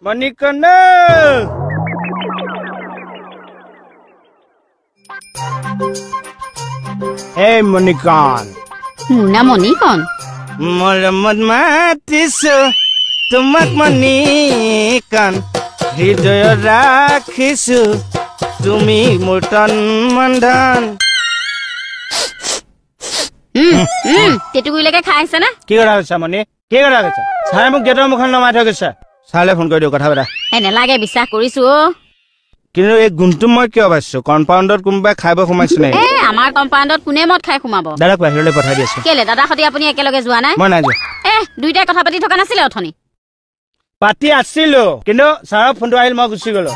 মণিকণ এই মণিকণ মুনা মণিকণ মৰমত মাতিছো তোমাক মণিকণ হৃদয়ত ৰাখিছো তুমি মোৰ তন মন তেতুগুৰিলৈকে খাই আহিছে নে কি কথা কৈছা মণি কি কথা কৈছা ছাৰে মোক গেটৰ মুখখন নমাই থৈ গৈছে ছাৰলৈ ফোন কৰি দিওঁ কথা পাতা নেলাগে বিশ্বাস কৰিছো কিন্তু এই গুণটো মই কিয় পাইছো কম্পাউণ্ডত কোনোবাই খাই বৈ সোমাইছো নে আমাৰ কম্পাউণ্ডত কোনে মদ খাই সোমাব দাদাক বাহিৰলৈ পঠাই দি আছো কেলে দাদা সতি আপুনি একেলগে যোৱা নাই মই নাই যোৱা দুইটাই কথা পাতি থকা নাছিলে অথনি পাতি আছিলো কিন্তু ছাৰৰ ফোনটো আহিল মই গুচি গলো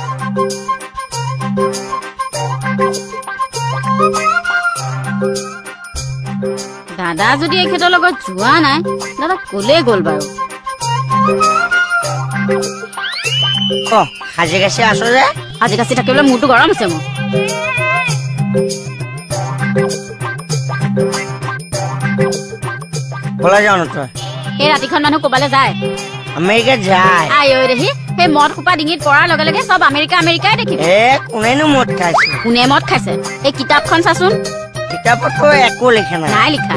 দাদা যদি এখেতৰ লগত যোৱা নাই দাদা কলে গ'ল বাৰু সাজি কাচি আছো যে আজি কাচি থাকিবলৈ মোৰটো গৰম আছে মোৰ বলা যাও ন তই এই ৰাতিখন মানুহ ক'বালৈ যায় আমেৰিকা যায় আই ঐ দেহি সেই মদ খোপা ডিঙিত পৰাৰ লগে লগে চব আমেৰিকাই দেখিব কোনেনো মদ খাইছে কোনে মদ খাইছে এই কিতাপখন চাচোন কিতাপতো একো লিখা নাই লিখা